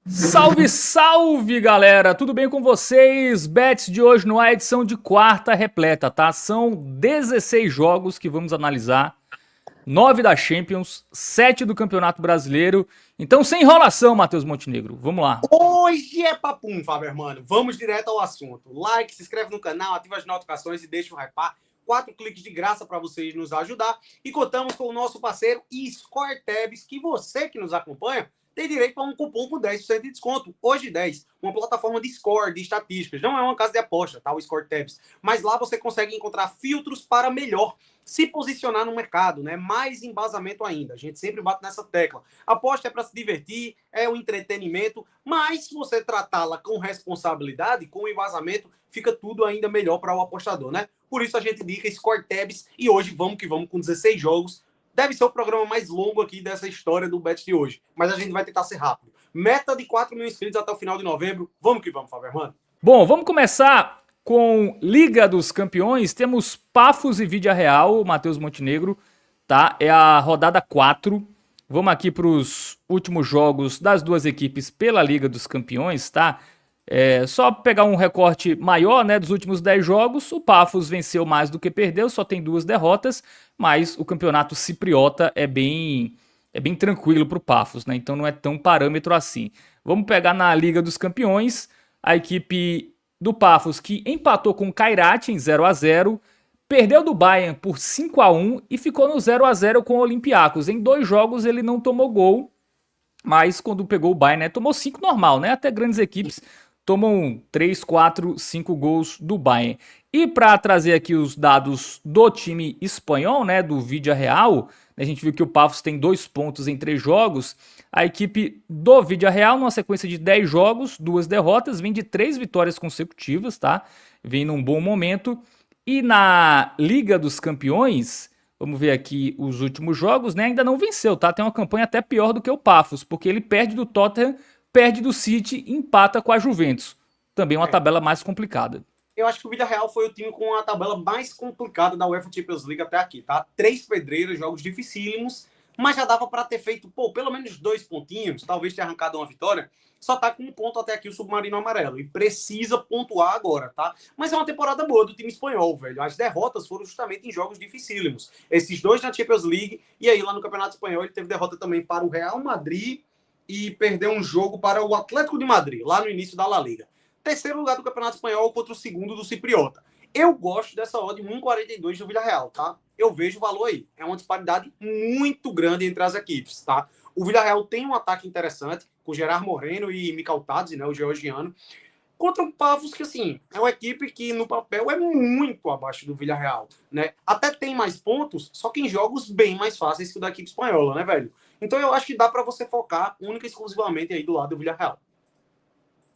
Salve, salve, galera! Tudo bem com vocês? Bets de hoje no ar, edição de quarta repleta, tá? São 16 jogos que vamos analisar, 9 da Champions, 7 do Campeonato Brasileiro. Então, sem enrolação, Matheus Montenegro, vamos lá. Hoje é papum, Fábio Hermano. Vamos direto ao assunto. Like, se inscreve no canal, ativa as notificações e deixa o hypar. 4 cliques de graça para vocês nos ajudar. E contamos com o nosso parceiro ScoreTabs, que você que nos acompanha tem direito a um cupom com 10% de desconto. Hoje 10. Uma plataforma de score, de estatísticas. Não é uma casa de aposta, tá? O ScoreTabs. Mas lá você consegue encontrar filtros para melhor se posicionar no mercado, né? Mais embasamento ainda. A gente sempre bate nessa tecla. Aposta é para se divertir, é um entretenimento, mas se você tratá-la com responsabilidade, com embasamento, fica tudo ainda melhor para o apostador, né? Por isso a gente indica ScoreTabs e hoje vamos que vamos com 16 jogos. Deve ser o programa mais longo aqui dessa história do Bet de hoje, mas a gente vai tentar ser rápido. Meta de 4 mil inscritos até o final de novembro. Vamos que vamos, Fábio Hermano. Bom, vamos começar com Liga dos Campeões. Temos Pafos e Vídea Real, Matheus Montenegro, tá? É a rodada 4. Vamos aqui para os últimos jogos das duas equipes pela Liga dos Campeões, tá? Só pegar um recorte maior, né, dos últimos 10 jogos, o Pafos venceu mais do que perdeu, só tem 2 derrotas, mas o campeonato cipriota é bem tranquilo para o Pafos, né? Então não é tão parâmetro assim. Vamos pegar na Liga dos Campeões, a equipe do Pafos que empatou com o Kairat em 0-0, perdeu do Bayern por 5-1 e ficou no 0-0 com o Olympiacos. Em 2 jogos ele não tomou gol, mas quando pegou o Bayern, né, tomou 5 normal, né? Até grandes equipes tomam 3, 4, 5 gols do Bayern. E para trazer aqui os dados do time espanhol, né, do Vídea Real, a gente viu que o Pafos tem 2 pontos em 3 jogos. A equipe do Vídea Real, numa sequência de 10 jogos, 2 derrotas, vem de 3 vitórias consecutivas, tá? Vem num bom momento. E na Liga dos Campeões, vamos ver aqui os últimos jogos, né? Ainda não venceu, tá? Tem uma campanha até pior do que o Pafos, porque ele perde do Tottenham, perde do City e empata com a Juventus. Também uma tabela mais complicada. Eu acho que o Villarreal foi o time com a tabela mais complicada da UEFA Champions League até aqui, tá? 3 pedreiras, jogos dificílimos, mas já dava para ter feito, pelo menos 2 pontinhos, talvez ter arrancado uma vitória. Só tá com um ponto até aqui o Submarino Amarelo e precisa pontuar agora, tá? Mas é uma temporada boa do time espanhol, velho. As derrotas foram justamente em jogos dificílimos. Esses 2 na Champions League e aí lá no Campeonato Espanhol ele teve derrota também para o Real Madrid e perdeu um jogo para o Atlético de Madrid, lá no início da La Liga. Terceiro lugar do Campeonato Espanhol contra o segundo do Cipriota. Eu gosto dessa odd 1,42 do Villarreal, tá? Eu vejo o valor aí. É uma disparidade muito grande entre as equipes, tá? O Villarreal tem um ataque interessante, com Gerard Moreno e Mikal Tadze, né, o georgiano, contra o Pavos, que, assim, é uma equipe que, no papel, é muito abaixo do Villarreal, né? Até tem mais pontos, só que em jogos bem mais fáceis que o da equipe espanhola, né, velho? Então eu acho que dá para você focar única e exclusivamente aí do lado do Villarreal.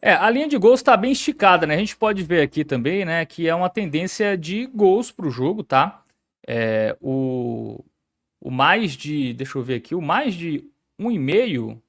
A linha de gols está bem esticada, né? A gente pode ver aqui também, né, que é uma tendência de gols para o jogo, tá? O mais de, deixa eu ver aqui, o mais de 1,5,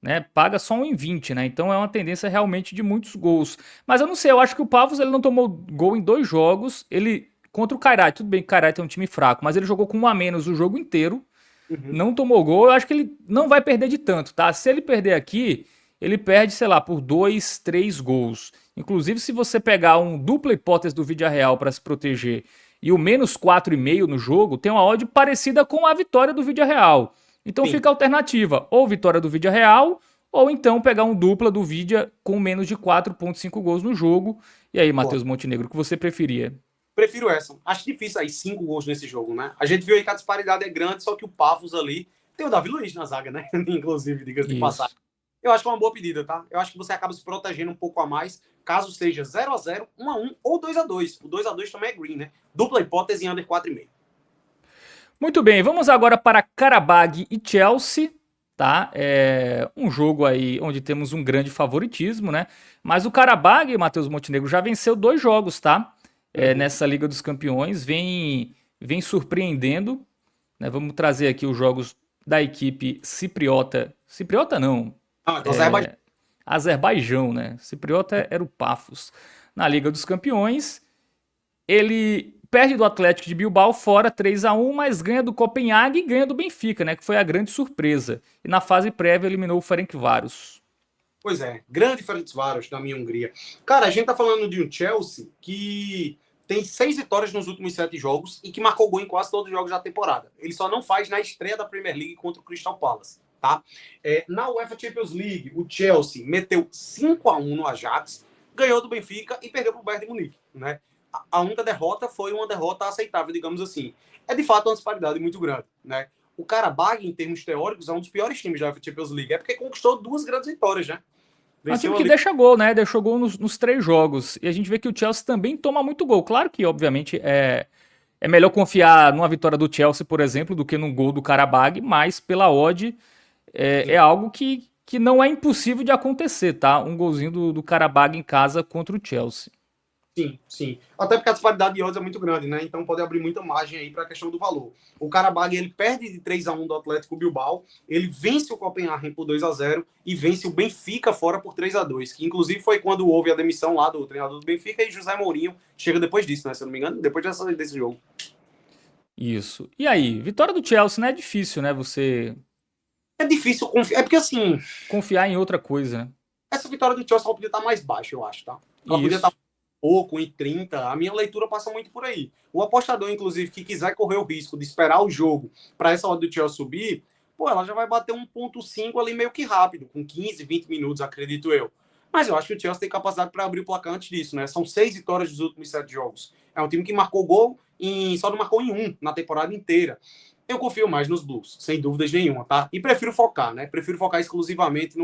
né, paga só 1,20, né? Então é uma tendência realmente de muitos gols. Mas eu não sei, eu acho que o Pavos ele não tomou gol em 2 jogos. Ele contra o Kairat, tudo bem que o Kairat é um time fraco, mas ele jogou com 1 a menos o jogo inteiro. Uhum. Não tomou gol, eu acho que ele não vai perder de tanto, tá? Se ele perder aqui, ele perde, sei lá, por 2, 3 gols. Inclusive, se você pegar um dupla hipótese do Villarreal para se proteger e o menos 4,5 no jogo, tem uma odd parecida com a vitória do Villarreal. Então Sim. fica a alternativa, ou vitória do Villarreal, ou então pegar um dupla do Vidia com menos de 4,5 gols no jogo. E aí, Matheus Montenegro, o que você preferia? Prefiro essa. Acho difícil aí 5 gols nesse jogo, né? A gente viu aí que a disparidade é grande, só que o Pavos ali tem o Davi Luiz na zaga, né? Inclusive, diga-se de Isso. passagem. Eu acho que é uma boa pedida, tá? Eu acho que você acaba se protegendo um pouco a mais, caso seja 0-0, 1-1 ou 2-2. O 2-2 também é green, né? Dupla hipótese em under 4,5. Muito bem, vamos agora para Karabag e Chelsea, tá? É um jogo aí onde temos um grande favoritismo, né? Mas o Karabag, Matheus Montenegro, já venceu 2 jogos, tá? Uhum. Nessa Liga dos Campeões, vem surpreendendo, né? Vamos trazer aqui os jogos da equipe cipriota. Cipriota não, Ah, então Azerbaijão. Azerbaijão, né? Cipriota era o Pafos. Na Liga dos Campeões, ele perde do Atlético de Bilbao fora 3-1, mas ganha do Copenhague e ganha do Benfica, né? Que foi a grande surpresa. E na fase prévia eliminou o Ferencváros. Pois é, grande Ferencváros da minha Hungria. Cara, a gente tá falando de um Chelsea que tem 6 vitórias nos últimos 7 jogos e que marcou gol em quase todos os jogos da temporada. Ele só não faz na estreia da Premier League contra o Crystal Palace, tá? Na UEFA Champions League, o Chelsea meteu 5-1 no Ajax, ganhou do Benfica e perdeu pro Bayern de Munique, né? A única derrota foi uma derrota aceitável, digamos assim. É de fato uma disparidade muito grande, né? O Karabakh, em termos teóricos, é um dos piores times da UEFA Champions League. É porque conquistou 2 grandes vitórias, né? É um time Venceu que ali. deixa gol, né? Deixou gol nos 3 jogos. E a gente vê que o Chelsea também toma muito gol. Claro que, obviamente, é melhor confiar numa vitória do Chelsea, por exemplo, do que num gol do Karabakh, mas pela odd é algo que não é impossível de acontecer, tá? Um golzinho do Karabakh em casa contra o Chelsea. Sim, sim. Até porque a disparidade de odds é muito grande, né? Então pode abrir muita margem aí para a questão do valor. O Karabakh, ele perde de 3-1 do Atlético Bilbao, ele vence o Copenhagen por 2-0 e vence o Benfica fora por 3-2, que inclusive foi quando houve a demissão lá do treinador do Benfica e José Mourinho chega depois disso, né? Se eu não me engano, depois desse jogo. Isso. E aí, vitória do Chelsea, né? É difícil, né? Você É difícil confiar, é porque assim, confiar em outra coisa, né? essa vitória do Chelsea ela podia estar mais baixa, eu acho, tá? Ela podia estar Isso. pouco, em 30. A minha leitura passa muito por aí. O apostador, inclusive, que quiser correr o risco de esperar o jogo para essa hora do Chelsea subir, pô, ela já vai bater 1,5 ali meio que rápido, com 15, 20 minutos, acredito eu. Mas eu acho que o Chelsea tem capacidade para abrir o placar antes disso, né? São 6 vitórias dos últimos 7 jogos. É um time que marcou gol só não marcou em 1 na temporada inteira. Eu confio mais nos Blues, sem dúvidas nenhuma, tá? E prefiro focar, né? Prefiro focar exclusivamente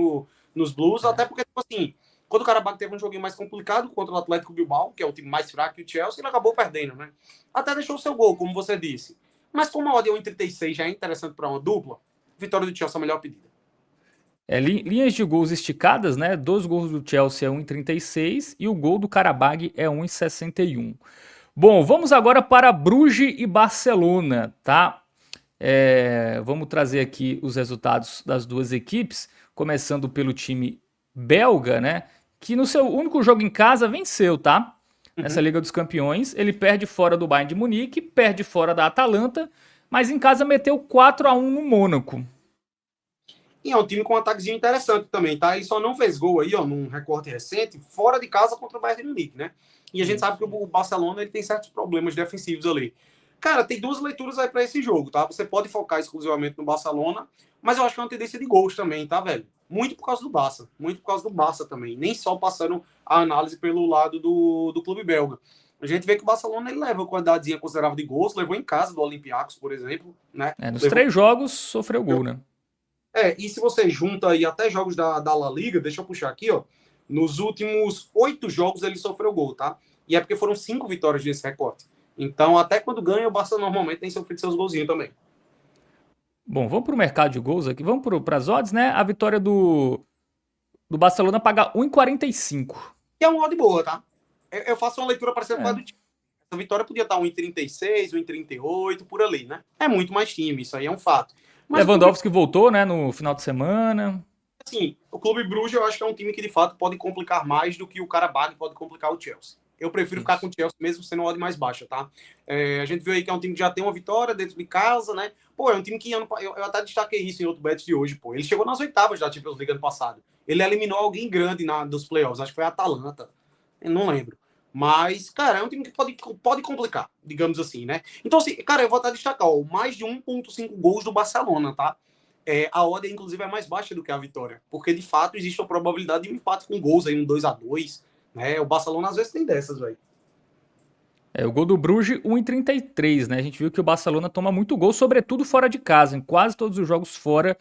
nos Blues, até porque, tipo assim, quando o Karabakh teve um joguinho mais complicado contra o Atlético Bilbao, que é o time mais fraco que o Chelsea, ele acabou perdendo, né? Até deixou o seu gol, como você disse. Mas como a odd é 1,36 já é interessante para uma dupla, vitória do Chelsea é a melhor pedida. Linhas de gols esticadas, né? 2 gols do Chelsea é 1,36 e o gol do Karabakh é 1,61. Bom, vamos agora para Bruges e Barcelona, tá? Vamos trazer aqui os resultados das duas equipes, começando pelo time belga, né? Que no seu único jogo em casa venceu, tá? Nessa Liga dos Campeões. Ele perde fora do Bayern de Munique, perde fora da Atalanta, mas em casa meteu 4-1 no Mônaco. E é um time com um ataquezinho interessante também, tá? Ele só não fez gol aí, ó, num recorte recente, fora de casa contra o Bayern de Munique, né? E a gente sabe que o Barcelona ele tem certos problemas defensivos ali. Cara, tem 2 leituras aí para esse jogo, tá? Você pode focar exclusivamente no Barcelona, mas eu acho que é uma tendência de gols também, tá, velho? Muito por causa do Barça. Muito por causa do Barça também. Nem só passando a análise pelo lado do clube belga. A gente vê que o Barcelona ele leva uma quantidadezinha considerável de gols, levou em casa do Olympiacos, por exemplo, né? Nos Levou... 3 jogos sofreu gol, né? E se você junta aí até jogos da La Liga, deixa eu puxar aqui, ó. Nos últimos 8 jogos ele sofreu gol, tá? E é porque foram 5 vitórias nesse recorte. Então, até quando ganha, o Barça normalmente tem sofrido seus golzinhos também. Bom, vamos para o mercado de gols aqui. Vamos para as odds, né? A vitória do Barcelona paga 1,45. Que é uma odd boa, tá? Eu faço uma leitura parecida com a do time. Essa vitória podia estar 1,36, 1,38, por ali, né? É muito mais time, isso aí é um fato. Mas Lewandowski voltou, né, no final de semana. assim, o Clube Bruges eu acho que é um time que de fato pode complicar mais do que o Karabakh pode complicar o Chelsea. Eu prefiro ficar com o Chelsea mesmo sendo uma odd mais baixa, tá? A gente viu aí que é um time que já tem uma vitória dentro de casa, né? Pô, é um time que eu até destaquei isso em outro bet de hoje, pô. Ele chegou nas oitavas da Champions League ano passado. Ele eliminou alguém grande dos playoffs, acho que foi a Atalanta. Eu não lembro. Mas, cara, é um time que pode complicar, digamos assim, né? Então, assim, cara, eu vou até destacar, ó, mais de 1,5 gols do Barcelona, tá? A odd, inclusive, é mais baixa do que a vitória. Porque, de fato, existe a probabilidade de um empate com gols aí, um 2-2, né? O Barcelona, às vezes, tem dessas, velho. O gol do Bruges, 1,33, né? A gente viu que o Barcelona toma muito gol, sobretudo fora de casa. Em quase todos os jogos fora,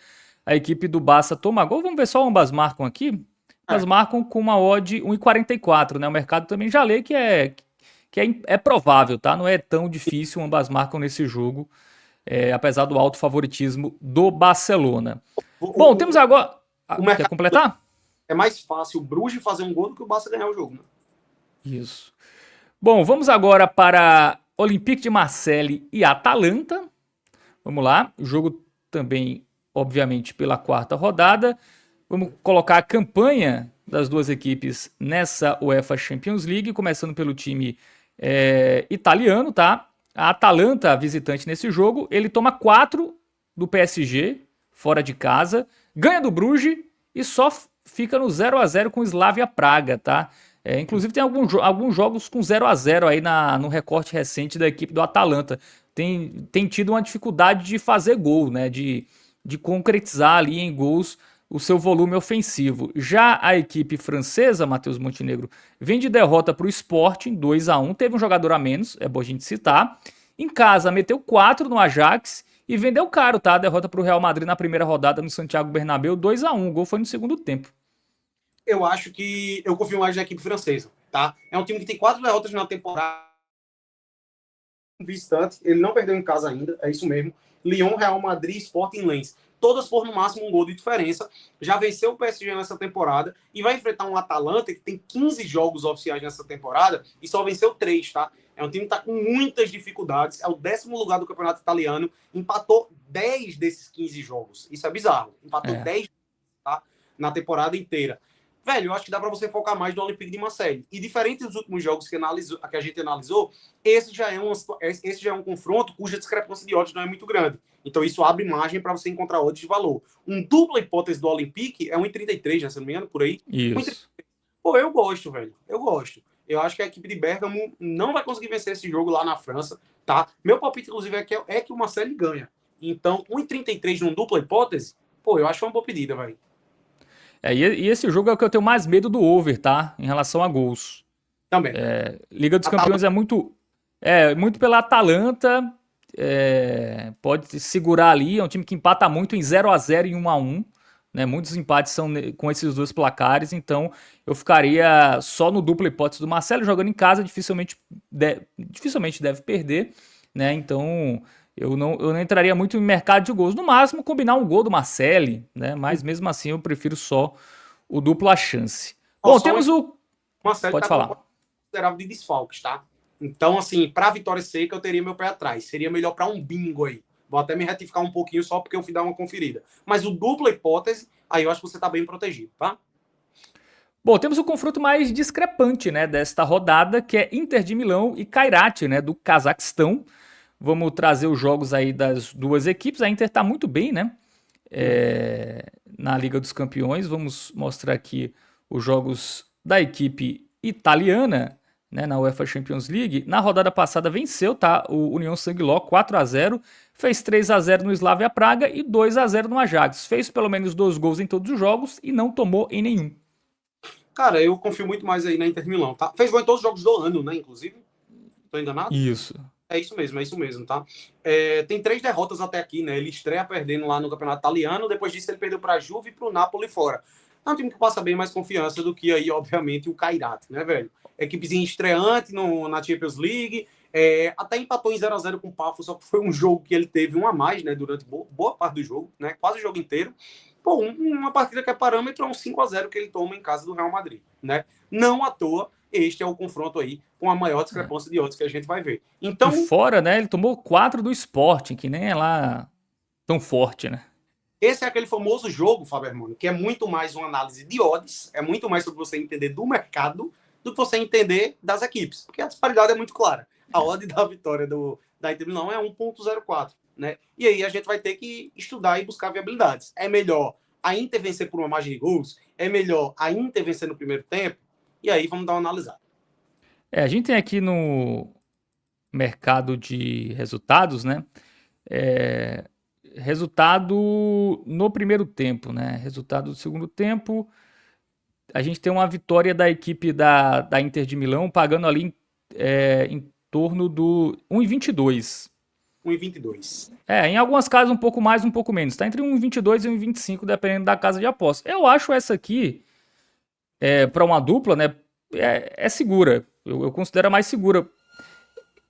a equipe do Barça toma gol. Vamos ver só ambas marcam aqui. Ambas marcam com uma odd 1,44, né? O mercado também já lê que é provável, tá? Não é tão difícil, ambas marcam nesse jogo, apesar do alto favoritismo do Barcelona. Bom, temos agora... Quer completar? É mais fácil o Bruges fazer um gol do que o Barça ganhar o jogo, né? Isso. Bom, vamos agora para Olympique de Marseille e Atalanta. Vamos lá, o jogo também, obviamente, pela 4ª rodada. Vamos colocar a campanha das duas equipes nessa UEFA Champions League, começando pelo time italiano, tá? A Atalanta, visitante nesse jogo, ele toma 4 do PSG, fora de casa, ganha do Bruges e só fica no 0-0 com o Slavia Praga, tá? Inclusive tem alguns jogos com 0-0 aí no recorte recente da equipe do Atalanta. Tem tido uma dificuldade de fazer gol, né? De concretizar ali em gols o seu volume ofensivo. Já a equipe francesa, Matheus Montenegro, vem de derrota para o Sporting, 2-1. Teve um jogador a menos, é bom a gente citar. Em casa, meteu 4 no Ajax e vendeu caro, tá? A derrota para o Real Madrid na primeira rodada no Santiago Bernabéu, 2-1. O gol foi no segundo tempo. Eu acho que eu confio mais na equipe francesa, tá? É um time que tem 4 derrotas na temporada. Visitante, ele não perdeu em casa ainda, é isso mesmo. Lyon, Real Madrid, Sporting, Lens. Todas por no máximo um gol de diferença. Já venceu o PSG nessa temporada e vai enfrentar um Atalanta que tem 15 jogos oficiais nessa temporada e só venceu 3, tá? É um time que está com muitas dificuldades. É o 10º lugar do campeonato italiano. Empatou 10 desses 15 jogos. Isso é bizarro. Empatou 10, tá? Na temporada inteira. Velho, eu acho que dá para você focar mais no Olympique de Marseille. E diferente dos últimos jogos que a gente analisou, esse já é um confronto cuja discrepância de odds não é muito grande. Então isso abre margem para você encontrar odds de valor. Um dupla hipótese do Olympique é 1,33, né? Se não me engano, por aí. Isso. Pô, eu gosto, velho. Eu gosto. Eu acho que a equipe de Bergamo não vai conseguir vencer esse jogo lá na França, tá? Meu palpite, inclusive, é que o Marseille ganha. Então, 1,33 num dupla hipótese, pô, eu acho uma boa pedida, velho. E esse jogo é o que eu tenho mais medo do over, tá? Em relação a gols. Também. Liga dos Campeões é muito pela Atalanta. Pode segurar ali. É um time que empata muito em 0-0 e 1-1. Né? Muitos empates são com esses dois placares. Então eu ficaria só no dupla hipótese do Marcelo. Jogando em casa, dificilmente deve perder. Né? Então eu não entraria muito em mercado de gols. No máximo, combinar um gol do Marcelo, né? Mas mesmo assim, eu prefiro só o dupla chance. Bom, temos o... Marcelo Pode tá falar. com considerável de desfalques, tá? Então, assim, para vitória seca, eu teria meu pé atrás. Seria melhor para um bingo aí. Vou até me retificar um pouquinho só porque eu fui dar uma conferida. Mas o dupla hipótese, aí eu acho que você tá bem protegido, tá? Bom, temos o confronto mais discrepante, né, desta rodada, que é Inter de Milão e Kairat, né, do Cazaquistão. Vamos trazer os jogos aí das duas equipes. A Inter tá muito bem, né? Na Liga dos Campeões. Vamos mostrar aqui os jogos da equipe italiana, né, na UEFA Champions League. Na rodada passada venceu, tá? O União Sanguiló 4-0, fez 3-0 no Slavia Praga e 2-0 no Ajax. Fez pelo menos 2 gols em todos os jogos e não tomou em nenhum. Cara, eu confio muito mais aí na Inter de Milão, tá? Fez gol em todos os jogos do ano, né, inclusive. Tô enganado? Isso. É isso mesmo, tá? Tem 3 derrotas até aqui, né? Ele estreia perdendo lá no campeonato italiano, depois disso ele perdeu para a Juve e para o Napoli fora. É um time que passa bem mais confiança do que aí, obviamente, o Kairat, né, velho? Equipezinha estreante na Champions League, até empatou em 0-0 com o Pafos, só que foi um jogo que ele teve um a mais, né, durante boa parte do jogo, né? Quase o jogo inteiro. Pô, uma partida que é parâmetro é um 5-0 que ele toma em casa do Real Madrid, né? Não à toa, este é o confronto aí com a maior discrepância de odds que a gente vai ver. Então, e fora, né, ele tomou 4 do Sporting, que nem é lá tão forte, né? esse é aquele famoso jogo, Fábio Hermano, que é muito mais uma análise de odds, é muito mais sobre você entender do mercado do que você entender das equipes, porque a disparidade é muito clara. A odd da vitória da Inter Milão é 1,04, né? E aí a gente vai ter que estudar e buscar viabilidades. É melhor a Inter vencer por uma margem de gols? É melhor a Inter vencer no primeiro tempo? E aí vamos dar uma analisada. A gente tem aqui no mercado de resultados, né? Resultado no primeiro tempo, né? Resultado do segundo tempo. A gente tem uma vitória da equipe da Inter de Milão, pagando ali em torno do 1,22. 1,22. Em algumas casas um pouco mais, um pouco menos. Tá entre 1,22 e 1,25, dependendo da casa de aposta. Eu acho essa aqui, para uma dupla, né? É segura. Eu considero a mais segura.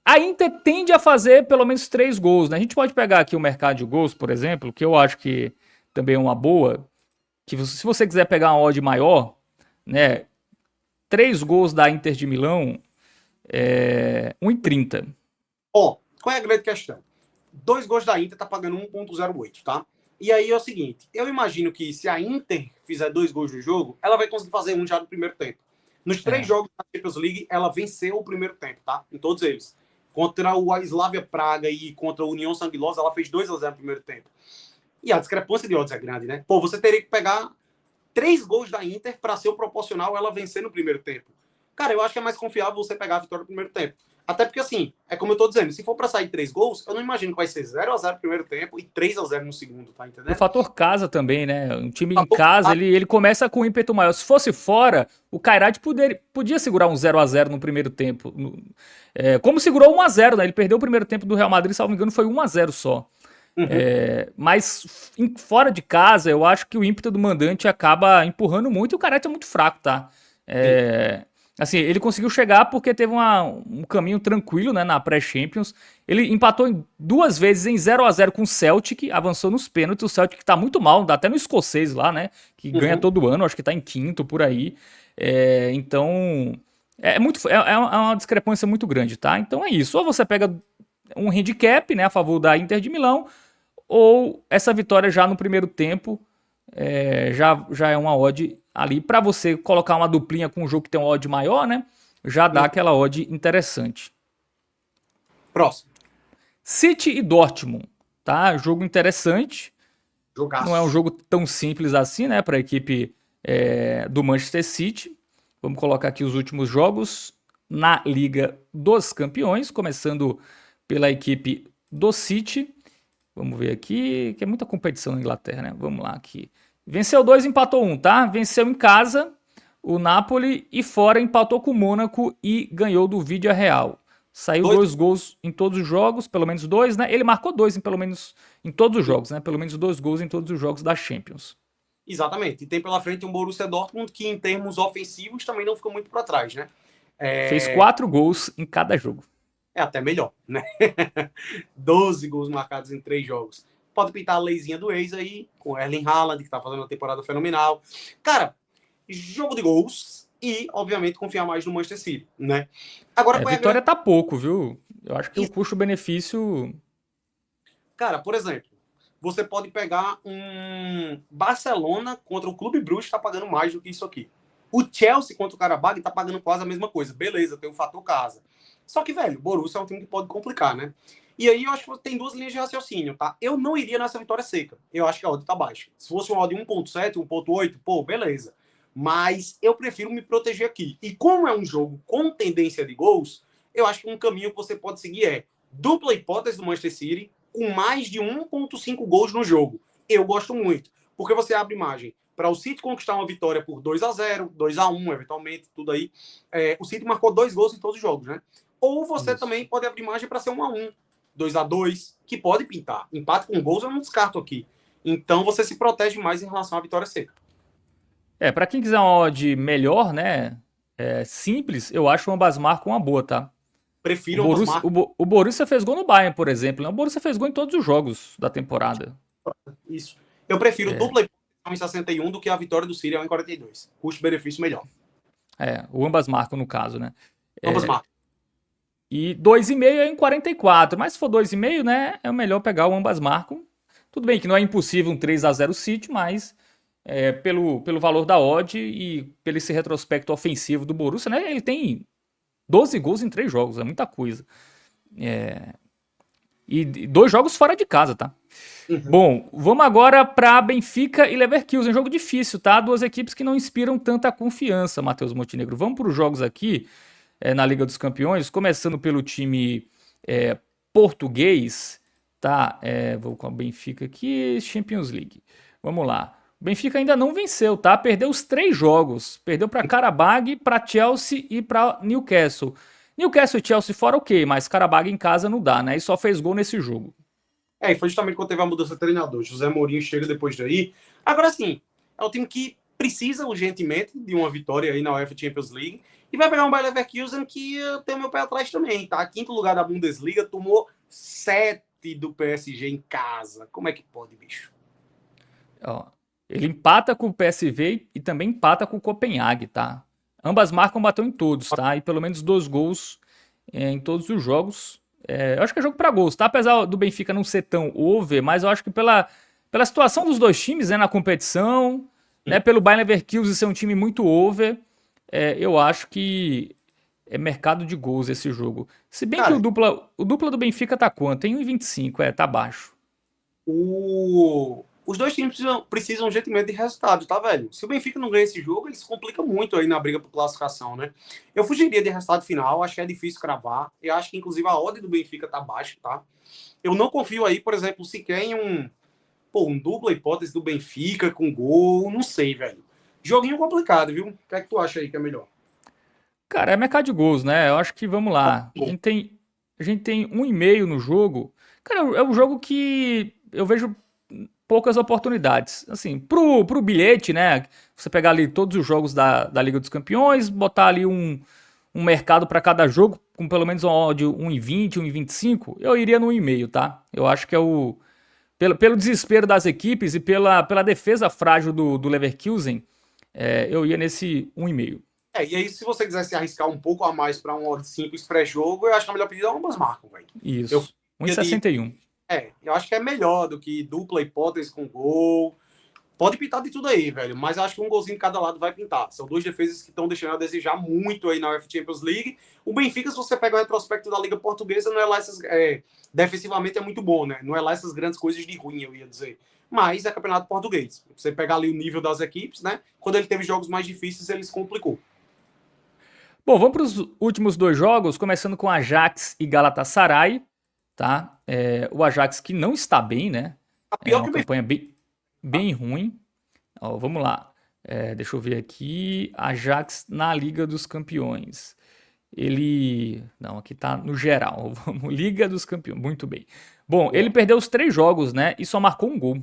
A Inter tende a fazer pelo menos 3 gols, né? A gente pode pegar aqui o mercado de gols, por exemplo, que eu acho que também é uma boa. Que se você quiser pegar uma odd maior, né? 3 gols da Inter de Milão, 1,30. Qual é a grande questão? 2 gols da Inter tá pagando 1,08, tá? E aí é o seguinte, eu imagino que se a Inter fizer 2 gols no jogo, ela vai conseguir fazer um já no primeiro tempo. Nos 3 jogos da Champions League, ela venceu o primeiro tempo, tá? Em todos eles. Contra o Slavia Praga e contra a União Sanguilosa, ela fez 2-0 no primeiro tempo. E a discrepância de odds é grande, né? Pô, você teria que pegar 3 gols da Inter para ser o proporcional ela vencer no primeiro tempo. Cara, eu acho que é mais confiável você pegar a vitória no primeiro tempo. Até porque, assim, é como eu tô dizendo, se for para sair 3 gols, eu não imagino que vai ser 0-0 no primeiro tempo e 3-0 no segundo, tá O entendendo? fator casa também, né? Um time em Fator casa, casa. ele começa com ímpeto maior. Se fosse fora, o Kairat podia segurar um 0-0 no primeiro tempo. Como segurou 1-0, né? Ele perdeu o primeiro tempo do Real Madrid, salvo engano, foi 1-0 só. Uhum. Mas fora de casa, eu acho que o ímpeto do mandante acaba empurrando muito e o Kairat é muito fraco, tá? Sim. Assim, ele conseguiu chegar porque teve um caminho tranquilo, né, na pré-Champions. Ele empatou 2 vezes em 0-0 com o Celtic, avançou nos pênaltis. O Celtic tá muito mal, dá até no escocês lá, né, que ganha Uhum. todo ano, acho que tá em quinto por aí. Então, é uma discrepância muito grande, tá? Então é isso. Ou você pega um handicap, né, a favor da Inter de Milão, ou essa vitória já no primeiro tempo já é uma odd ali para você colocar uma duplinha com um jogo que tem uma odd maior, né? Já dá Uhum. aquela odd interessante. Próximo. City e Dortmund, tá? Jogo interessante. Não é um Jogaço. jogo tão simples assim, né? Para a equipe do Manchester City. Vamos colocar aqui os últimos jogos na Liga dos Campeões, começando pela equipe do City. Vamos ver aqui, que é muita competição na Inglaterra, né? Vamos lá aqui. Venceu 2, empatou 1, tá? Venceu em casa o Napoli e fora empatou com o Mônaco e ganhou do Villarreal. Saiu 2. 2 gols em todos os jogos, pelo menos 2, né? Ele marcou 2 pelo menos em todos os jogos, né? Pelo menos 2 gols em todos os jogos da Champions. Exatamente. E tem pela frente um Borussia Dortmund que, em termos ofensivos, também não ficou muito para trás, né? Fez É, 4 gols em cada jogo. é até melhor, né? 12 gols marcados em 3 jogos. Pode pintar a leizinha do ex aí, com Erling Haaland, que tá fazendo uma temporada fenomenal. Cara, jogo de gols e, obviamente, confiar mais no Manchester City, né? Agora, qual é a grande... Vitória tá pouco, viu? Eu acho que o custo-benefício. Cara, por exemplo, você pode pegar um Barcelona contra o Clube Brugge, tá pagando mais do que isso aqui. O Chelsea contra o Karabakh tá pagando quase a mesma coisa. Beleza, tem o fator casa. Só que, velho, o Borussia é um time que pode complicar, né? E aí eu acho que tem 2 linhas de raciocínio, tá? Eu não iria nessa vitória seca. Eu acho que a odd tá baixa. Se fosse uma odd 1.7, 1.8, pô, beleza. Mas eu prefiro me proteger aqui. E como é um jogo com tendência de gols, eu acho que um caminho que você pode seguir é dupla hipótese do Manchester City com mais de 1.5 gols no jogo. Eu gosto muito, porque você abre margem para o City conquistar uma vitória por 2-0, 2-1, eventualmente, tudo aí. O City marcou 2 gols em todos os jogos, né? Ou você Isso. também pode abrir margem para ser 1-1, 2-2, que pode pintar. Empate com gols eu não descarto aqui. Então você se protege mais em relação à vitória seca. Pra quem quiser uma odd melhor, né? Simples, eu acho o ambas marcam uma boa, tá? O Prefiro ambas Borussia, marcas. o Borussia fez gol no Bayern, por exemplo, né? O Borussia fez gol em todos os jogos da temporada. Isso. Eu prefiro dupla em 61 do que a vitória do City em 42. Custo-benefício melhor. O ambas marcam no caso, né? Ambas marcas. E 2,5 é em 44, mas se for 2,5, né, é melhor pegar o ambas marcam. Tudo bem que não é impossível um 3-0 City, mas pelo valor da odd e pelo esse retrospecto ofensivo do Borussia, né, ele tem 12 gols em 3 jogos, é muita coisa. E 2 jogos fora de casa, tá? Uhum. Bom, vamos agora para Benfica e Leverkusen, um jogo difícil, tá? Duas equipes que não inspiram tanta confiança, Matheus Montenegro. Vamos para os jogos aqui na Liga dos Campeões, começando pelo time português, tá? Vou com a Benfica aqui, Champions League. Vamos lá. O Benfica ainda não venceu, tá? Perdeu os 3 jogos. Perdeu para Karabag, para Chelsea e para Newcastle. Newcastle e Chelsea fora ok, mas Karabag em casa não dá, né? E só fez gol nesse jogo. E foi justamente quando teve a mudança de treinador. José Mourinho chega depois daí. Agora sim, é um time que precisa urgentemente de uma vitória aí na UEFA Champions League e vai pegar um Bayer Leverkusen que eu tenho meu pé atrás também, tá? Quinto lugar da Bundesliga, tomou 7 do PSG em casa. Como é que pode, bicho? Ó, ele empata com o PSV e também empata com o Copenhague, tá? Ambas marcam bateu em todos, tá? E pelo menos 2 gols em todos os jogos. Eu acho que é jogo para gols, tá? Apesar do Benfica não ser tão over, mas eu acho que pela situação dos dois times, né, na competição, né, pelo Bayer Leverkusen ser um time muito over, eu acho que é mercado de gols esse jogo. Se bem que o Cara, dupla do Benfica tá quanto? Tem 1,25, tá baixo. o Os dois times precisam urgentemente de resultado, tá, velho? Se o Benfica não ganha esse jogo, ele se complica muito aí na briga por classificação, né? Eu fugiria de resultado final, acho que é difícil cravar. Eu acho que, inclusive, a odd do Benfica tá baixa, tá? Eu não confio aí, por exemplo, sequer em um dupla hipótese do Benfica com gol, não sei, velho. Joguinho complicado, viu? O que é que tu acha aí que é melhor? Cara, é mercado de gols, né? Eu acho que vamos lá. A gente tem 1,5 no jogo. Cara, é um jogo que eu vejo poucas oportunidades. Assim, pro bilhete, né? Você pegar ali todos os jogos da Liga dos Campeões, botar ali um mercado para cada jogo, com pelo menos um odd 1,20, 1,25, eu iria no 1,5, tá? Eu acho que é o. Pelo desespero das equipes e pela defesa frágil do Leverkusen, eu ia nesse 1,5. E aí, se você quiser se arriscar um pouco a mais para um odd simples pré-jogo, eu acho que a melhor pedida é ambas marcam, velho. Eu Isso. ia de 1,61. eu acho que é melhor do que dupla hipótese com gol. Pode pintar de tudo aí, velho. Mas eu acho que um golzinho de cada lado vai pintar. São duas defesas que estão deixando a desejar muito aí na UEFA Champions League. O Benfica, se você pega o retrospecto da Liga Portuguesa, não é lá essas. Defensivamente é muito bom, né? Não é lá essas grandes coisas de ruim, eu ia dizer. Mas é campeonato português. Você pegar ali o nível das equipes, né? Quando ele teve jogos mais difíceis, ele se complicou. Bom, vamos para os últimos dois jogos, começando com Ajax e Galatasaray, tá? O Ajax que não está bem, né? A É pior que uma o Benfica. campanha bem ruim. Ó, vamos lá. Deixa eu ver aqui. Ajax na Liga dos Campeões. Ele. Não, aqui tá no geral. Vamos, Liga dos Campeões. Muito bem. Bom, ele perdeu os 3 jogos, né? E só marcou um gol.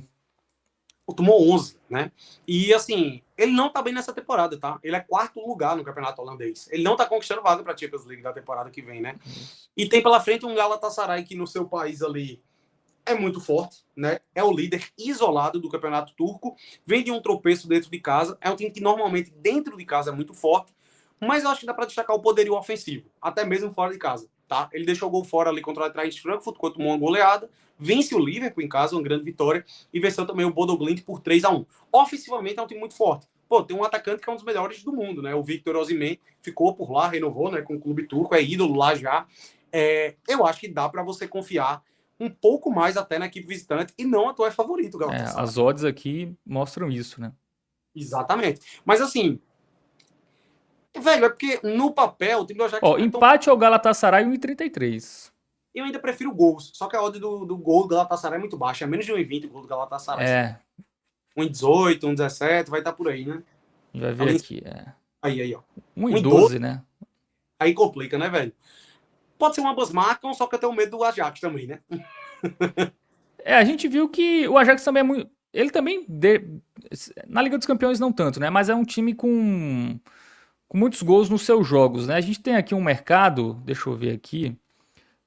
Tomou 11, né? E assim, ele não tá bem nessa temporada, tá? Ele é quarto lugar no campeonato holandês. Ele não tá conquistando vaga pra Champions League da temporada que vem, né? Isso. E tem pela frente um Galatasaray que no seu país ali é muito forte, né? É o líder isolado do campeonato turco, vem de um tropeço dentro de casa, é um time que normalmente dentro de casa é muito forte, mas eu acho que dá para destacar o poderio ofensivo, até mesmo fora de casa, tá? Ele deixou o gol fora ali contra o Eintracht Frankfurt, quando tomou uma goleada, vence o Liverpool em casa, uma grande vitória, e venceu também o Bodo Glimt por 3-1. Ofensivamente é um time muito forte. Pô, tem um atacante que é um dos melhores do mundo, né? O Victor Osimhen ficou por lá, renovou, né, com o clube turco, é ídolo lá já. Eu acho que dá para você confiar um pouco mais até na equipe visitante e não a tua é favorito, Galatasaray. As odds aqui mostram isso, né? Exatamente. Mas assim, velho, é porque no papel o time do Ajax Ó, não é tão. empate ao Galatasaray 1,33. Eu ainda prefiro gols. Só que a odd do gol do Galatasaray é muito baixa. É menos de 1,20 o gol do Galatasaray. É, 1,18, 1,17, vai estar por aí, né? a gente vai ver Ali, aqui. aí, ó. 1,12, 1,12, né? aí complica, né, velho? Pode ser uma boas marcas, só que eu tenho medo do Ajax também, né? A gente viu que o Ajax também é muito. Ele também. Na Liga dos Campeões não tanto, né? Mas é um time com muitos gols nos seus jogos, né? A gente tem aqui um mercado, deixa eu ver aqui.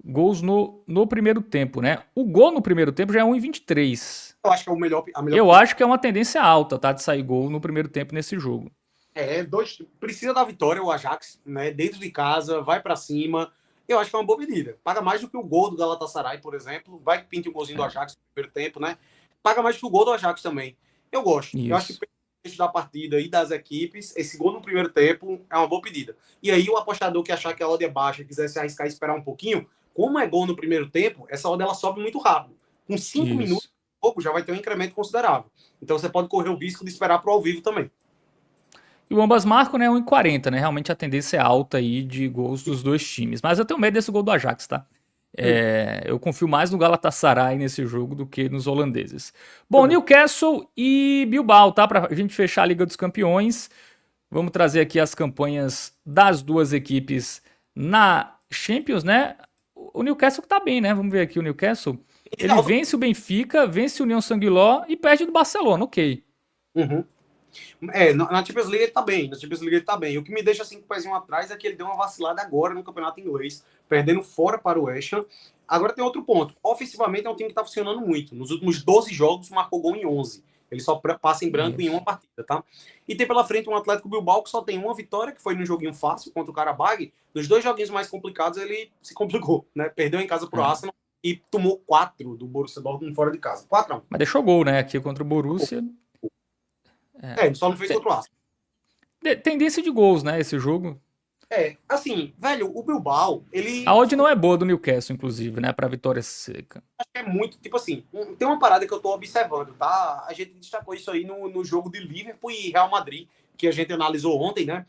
Gols no primeiro tempo, né? O gol no primeiro tempo já é 1,23. Eu acho que é a melhor Eu pedida. acho que é uma tendência alta, tá? De sair gol no primeiro tempo nesse jogo. Precisa da vitória o Ajax, né? Dentro de casa, vai para cima. Eu acho que é uma boa medida. Paga mais do que o gol do Galatasaray, por exemplo. Vai que pinte o golzinho do É, Ajax no primeiro tempo, né? Paga mais do que o gol do Ajax também. Eu gosto. Eu acho que isso. pelo contexto da partida e das equipes, esse gol no primeiro tempo é uma boa pedida. E aí o apostador que achar que a odd é baixa, quiser se arriscar e esperar um pouquinho, como é gol no primeiro tempo, essa odd ela sobe muito rápido. Com 5 minutos, Isso. pouco já vai ter um incremento considerável. Então você pode correr o risco de esperar para o ao vivo também. E o ambas marcam, né? 1,40, né? Realmente a tendência é alta aí de gols dos dois times. Mas eu tenho medo desse gol do Ajax, tá? Eu confio mais no Galatasaray nesse jogo do que nos holandeses. Bom, Newcastle e Bilbao, tá? Pra gente fechar a Liga dos Campeões. Vamos trazer aqui as campanhas das duas equipes na Champions, né? O Newcastle que tá bem, né? Vamos ver aqui o Newcastle. Ele vence o Benfica, vence o União Saint-Gilloise e perde do Barcelona, ok. Uhum. Na Champions League ele tá bem. Na Champions League ele tá bem. O que me deixa assim com o pezinho atrás é que ele deu uma vacilada agora no campeonato inglês, perdendo fora para o West Ham. Agora tem outro ponto. Ofensivamente é um time que tá funcionando muito. Nos últimos 12 jogos marcou gol em 11. Ele só passa em branco em Isso. uma partida, tá? E tem pela frente um Atlético Bilbao que só tem uma vitória, que foi num joguinho fácil contra o Karabag. Nos 2 joguinhos mais complicados ele se complicou, né? Perdeu em casa pro É. Arsenal e tomou 4 do Borussia Dortmund fora de casa. 4-1. Mas deixou gol, né? Aqui contra o Borussia. Ele só não fez contra o Arsenal. Tendência de gols, né? Esse jogo. Assim, velho, o Bilbao, A ele odd não é boa do Newcastle, inclusive, né? Pra vitória seca. acho que é muito, tipo assim, tem uma parada que eu tô observando, tá? A gente destacou isso aí no jogo de Liverpool e Real Madrid, que a gente analisou ontem, né?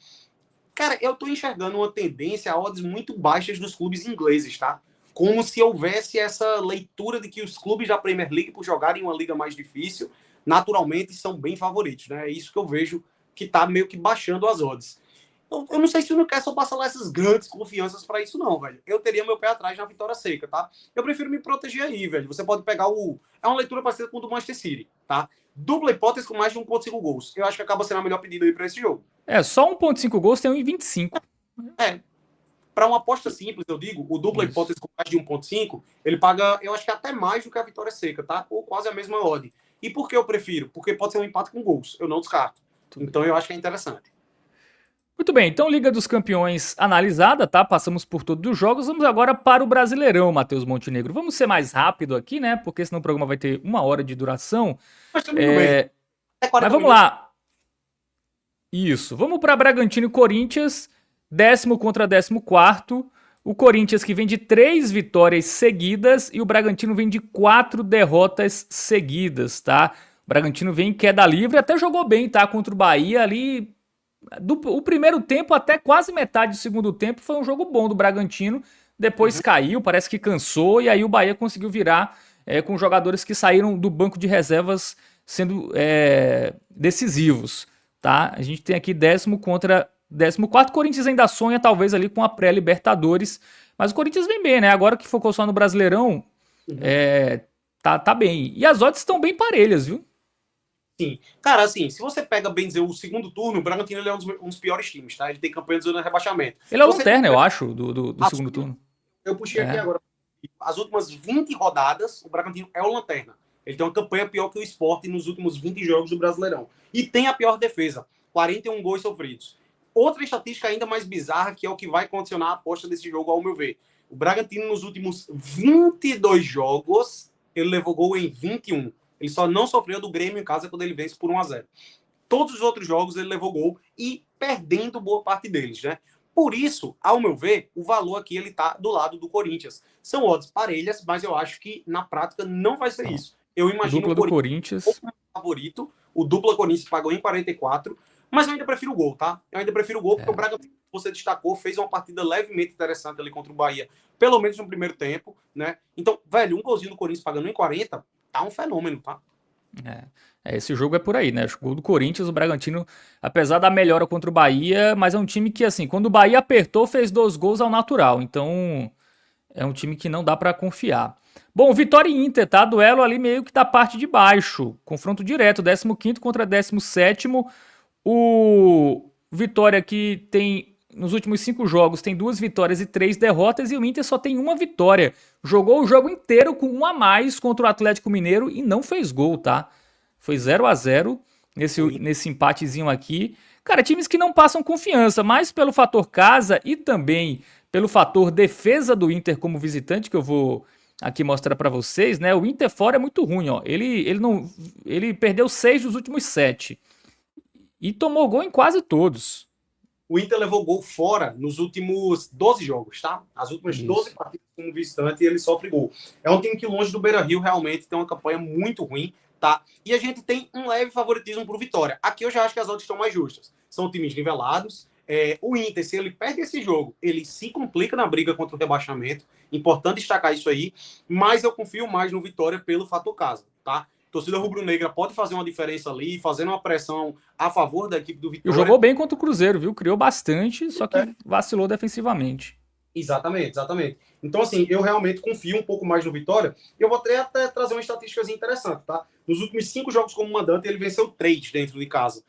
Cara, eu tô enxergando uma tendência a odds muito baixas dos clubes ingleses, tá? Como se houvesse essa leitura de que os clubes da Premier League, por jogarem uma liga mais difícil, naturalmente são bem favoritos, né? É isso que eu vejo que tá meio que baixando as odds. Eu não sei se o Newcastle passa lá essas grandes confianças para isso, não, velho. Eu teria meu pé atrás na vitória seca, tá? Eu prefiro me proteger aí, velho. Você pode pegar o. É uma leitura parecida com o do Manchester City, tá? Dupla hipótese com mais de 1,5 gols. Eu acho que acaba sendo a melhor pedida aí para esse jogo. Só 1,5 gols tem 1,25. É, para uma aposta simples, eu digo, o dupla Isso. hipótese com mais de 1,5, ele paga, eu acho que até mais do que a vitória seca, tá? Ou quase a mesma odd. E por que eu prefiro? Porque pode ser um empate com gols, eu não descarto. Então eu acho que é interessante. Muito bem, então Liga dos Campeões analisada, tá? Passamos por todos os jogos. Vamos agora para o Brasileirão, Matheus Montenegro. Vamos ser mais rápido aqui, né? Porque senão o programa vai ter 1 hora de duração. Mas também tudo bem. Até Mas 40 vamos minutos. lá. Isso. Vamos para Bragantino e Corinthians. 10º contra 14º. O Corinthians que vem de 3 vitórias seguidas e o Bragantino vem de 4 derrotas seguidas, tá? O Bragantino vem em queda livre, até jogou bem, tá? Contra o Bahia ali. O primeiro tempo até quase metade do segundo tempo foi um jogo bom do Bragantino. Depois caiu, parece que cansou e aí o Bahia conseguiu virar com jogadores que saíram do banco de reservas sendo decisivos, tá? A gente tem aqui 10º contra 14º. O Corinthians ainda sonha talvez ali com a pré-Libertadores, mas o Corinthians vem bem, né? Agora que focou só no Brasileirão, tá bem. E as odds estão bem parelhas, viu? Sim. Cara, assim, se você pega, bem dizer, o segundo turno, o Bragantino ele é um dos piores times, tá? Ele tem campanha de zona de rebaixamento. Ele é o Você lanterna, eu acho, do segundo turno. Eu puxei aqui agora. As últimas 20 rodadas, o Bragantino é o lanterna. Ele tem uma campanha pior que o Sport nos últimos 20 jogos do Brasileirão. E tem a pior defesa, 41 gols sofridos. Outra estatística ainda mais bizarra, que é o que vai condicionar a aposta desse jogo, ao meu ver. O Bragantino, nos últimos 22 jogos, ele levou gol em 21. Ele só não sofreu do Grêmio em casa quando ele vence por 1-0. Todos os outros jogos ele levou gol e perdendo boa parte deles, né? Por isso, ao meu ver, o valor aqui ele tá do lado do Corinthians. São odds parelhas, mas eu acho que na prática não vai ser isso. Eu imagino Dupla do Corinthians como favorito. O dupla Corinthians pagou em 44, mas eu ainda prefiro o gol, tá? Eu ainda prefiro o gol porque o Bragantino, você destacou, fez uma partida levemente interessante ali contra o Bahia, pelo menos no primeiro tempo, né? Então, velho, um golzinho do Corinthians pagando em 40, tá um fenômeno, tá? Esse jogo é por aí, né? O gol do Corinthians, o Bragantino, apesar da melhora contra o Bahia, mas é um time que, assim, quando o Bahia apertou, fez 2 gols ao natural. Então, é um time que não dá pra confiar. Bom, Vitória e Inter, tá? Duelo ali meio que da parte de baixo. Confronto direto, 15º contra 17º. O Vitória que tem, nos últimos 5 jogos, tem 2 vitórias e 3 derrotas. E o Inter só tem 1 vitória. Jogou o jogo inteiro com 1 a mais contra o Atlético Mineiro e não fez gol, tá? Foi 0-0 nesse empatezinho aqui. Cara, times que não passam confiança, mas pelo fator casa e também pelo fator defesa do Inter como visitante, que eu vou aqui mostrar pra vocês, né? O Inter fora é muito ruim, ó. Ele perdeu 6 dos últimos 7 e tomou gol em quase todos. O Inter levou gol fora nos últimos 12 jogos, tá? As últimas 12 partidas como visitante ele sofre gol. É um time que longe do Beira-Rio realmente tem uma campanha muito ruim, tá? E a gente tem um leve favoritismo pro Vitória. Aqui eu já acho que as odds estão mais justas. São times nivelados. O Inter, se ele perde esse jogo, ele se complica na briga contra o rebaixamento. Importante destacar isso aí. Mas eu confio mais no Vitória pelo fator casa, tá? Torcida rubro-negra pode fazer uma diferença ali, fazendo uma pressão a favor da equipe do E Vitória. jogou bem contra o Cruzeiro, viu? Criou bastante, só que vacilou defensivamente. Exatamente, exatamente. Então, assim, eu realmente confio um pouco mais no Vitória. Eu vou até trazer uma estatística interessante, tá? Nos últimos 5 jogos como mandante, ele venceu 3 dentro de casa.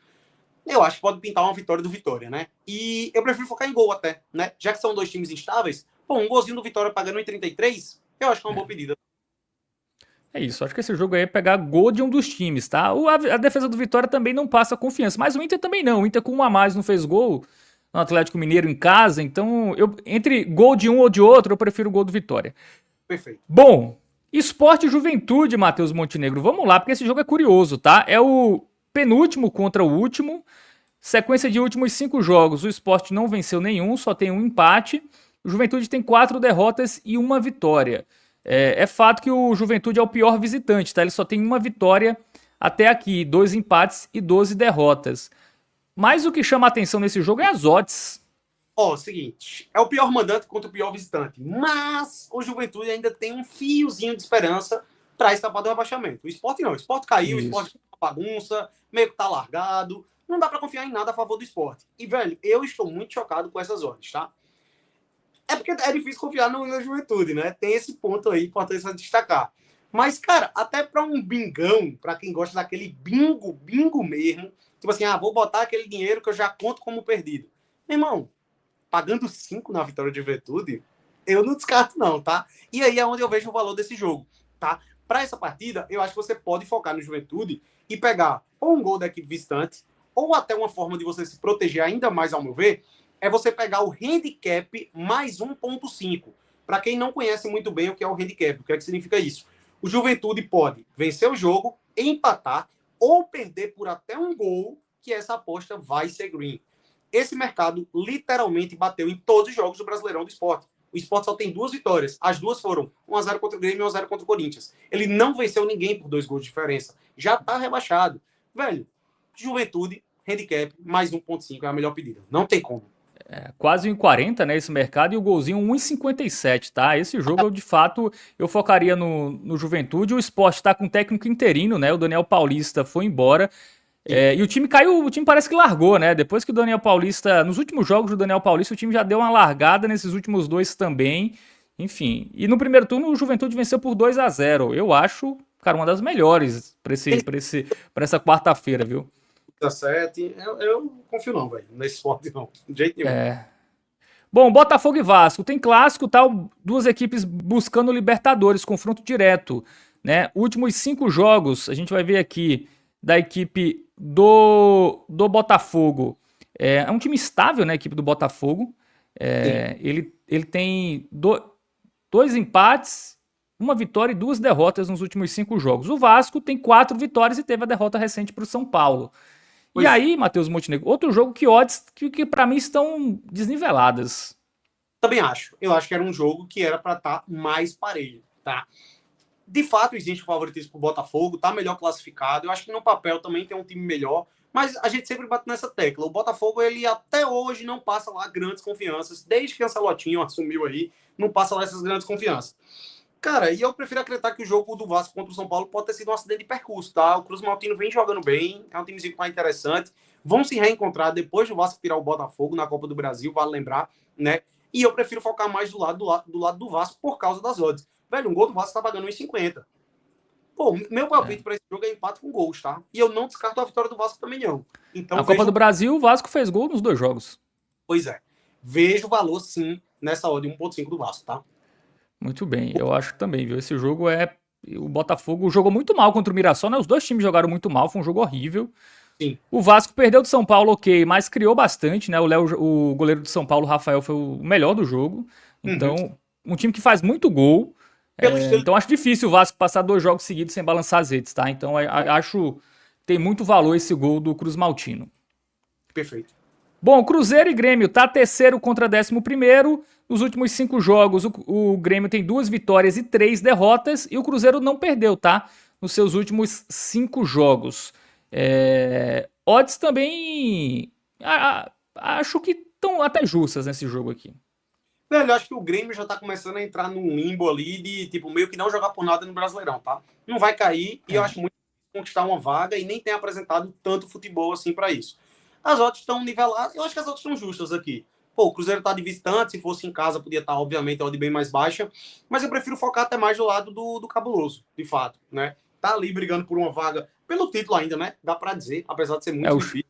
Eu acho que pode pintar uma vitória do Vitória, né? E eu prefiro focar em gol até, né? Já que são 2 times instáveis, pô, um golzinho do Vitória pagando em 33, eu acho que é uma boa pedida. É isso, acho que esse jogo aí é pegar gol de um dos times, tá? A defesa do Vitória também não passa confiança, mas o Inter também não. O Inter com 1 a mais não fez gol no Atlético Mineiro em casa, então entre gol de um ou de outro, eu prefiro o gol do Vitória. Perfeito. Bom, Sport e Juventude, Matheus Montenegro, vamos lá, porque esse jogo é curioso, tá? É o penúltimo contra o último. Sequência de últimos 5 jogos, o Sport não venceu nenhum, só tem um empate. O Juventude tem 4 derrotas e uma vitória. É fato que o Juventude é o pior visitante, tá? Ele só tem uma vitória até aqui, 2 empates e 12 derrotas. Mas o que chama a atenção nesse jogo é as odds. Seguinte, é o pior mandante contra o pior visitante, mas o Juventude ainda tem um fiozinho de esperança para escapar do rebaixamento. O Sport não, o Sport caiu, Isso. o Sport é uma bagunça, meio que tá largado, não dá para confiar em nada a favor do Sport. E, velho, eu estou muito chocado com essas odds, tá? É porque é difícil confiar na Juventude, né? Tem esse ponto aí, importante destacar. Mas, cara, até para um bingão, para quem gosta daquele bingo mesmo, tipo assim, vou botar aquele dinheiro que eu já conto como perdido. Meu irmão, pagando 5 na vitória de Juventude, eu não descarto não, tá? E aí é onde eu vejo o valor desse jogo, tá? Para essa partida, eu acho que você pode focar no Juventude e pegar ou um gol da equipe visitante, ou até uma forma de você se proteger ainda mais, ao meu ver, é você pegar o handicap mais 1.5. Para quem não conhece muito bem o que é o handicap, o que é que significa isso? O Juventude pode vencer o jogo, empatar ou perder por até um gol, que essa aposta vai ser green. Esse mercado literalmente bateu em todos os jogos do Brasileirão do Sport. O Sport só tem 2 vitórias. As 2 foram 1-0 contra o Grêmio e 1-0 contra o Corinthians. Ele não venceu ninguém por 2 gols de diferença. Já tá rebaixado. Velho, Juventude, handicap, mais 1.5 é a melhor pedida. Não tem como. Quase 1,40, né, esse mercado, e o golzinho 1,57, tá? Esse jogo, eu, de fato, eu focaria no Juventude. O Sport tá com um técnico interino, né? O Daniel Paulista foi embora. E o time caiu, o time parece que largou, né? Depois que o Daniel Paulista, nos últimos jogos do Daniel Paulista, o time já deu uma largada, nesses últimos 2 também. Enfim, e no primeiro turno o Juventude venceu por 2-0. Eu acho, cara, uma das melhores pra essa quarta-feira, viu? 17, eu não confio não, velho, nesse esporte não, de jeito nenhum. Bom, Botafogo e Vasco, tem clássico, tal, 2 equipes buscando Libertadores, confronto direto, né? Últimos 5 jogos, a gente vai ver aqui da equipe do Botafogo. É um time estável, né, a equipe do Botafogo. Ele tem 2 empates, uma vitória e 2 derrotas nos últimos 5 jogos. O Vasco tem 4 vitórias e teve a derrota recente para o São Paulo. E aí, Matheus Montenegro, outro jogo que odds que para mim estão desniveladas. Também acho. Eu acho que era um jogo que era para estar mais parelho, tá? De fato, existe o favoritismo pro Botafogo, tá melhor classificado. Eu acho que no papel também tem um time melhor, mas a gente sempre bate nessa tecla. O Botafogo, ele até hoje não passa lá grandes confianças, desde que o Ancelotinho assumiu aí, não passa lá essas grandes confianças. Cara, e eu prefiro acreditar que o jogo do Vasco contra o São Paulo pode ter sido um acidente de percurso, tá? O Cruz Maltino vem jogando bem, é um timezinho mais interessante. Vão se reencontrar depois do Vasco tirar o Botafogo na Copa do Brasil, vale lembrar, né? E eu prefiro focar mais do lado do Vasco por causa das odds. Velho, um gol do Vasco tá pagando 1,50. Pô, meu palpite para esse jogo é empate com gols, tá? E eu não descarto a vitória do Vasco também, não. Então, Na Copa do Brasil, o Vasco fez gol nos 2 jogos. Pois é. Vejo valor, sim, nessa odd 1.5 do Vasco, tá? Muito bem, eu acho também, viu? Esse jogo o Botafogo jogou muito mal contra o Mirassol, né? Os 2 times jogaram muito mal, foi um jogo horrível. Sim. O Vasco perdeu do São Paulo, ok, mas criou bastante, né? O goleiro do São Paulo, Rafael, foi o melhor do jogo. Então, um time que faz muito gol. Então, acho difícil o Vasco passar 2 jogos seguidos sem balançar as redes, tá? Então, acho que tem muito valor esse gol do Cruz Maltino. Perfeito. Bom, Cruzeiro e Grêmio tá terceiro contra 11º. Nos últimos 5 jogos, o Grêmio tem 2 vitórias e 3 derrotas. E o Cruzeiro não perdeu, tá? Nos seus últimos 5 jogos. Odds também acho que estão até justas nesse jogo aqui. Velho, eu acho que o Grêmio já tá começando a entrar num limbo ali de, tipo, meio que não jogar por nada no Brasileirão, tá? Não vai cair e eu acho muito difícil conquistar uma vaga e nem tem apresentado tanto futebol assim para isso. As odds estão niveladas, eu acho que as odds estão justas aqui. Pô, o Cruzeiro tá de visitante, se fosse em casa podia estar, obviamente, a odd bem mais baixa, mas eu prefiro focar até mais do lado do cabuloso, de fato, né? Tá ali brigando por uma vaga, pelo título ainda, né? Dá para dizer, apesar de ser muito difícil.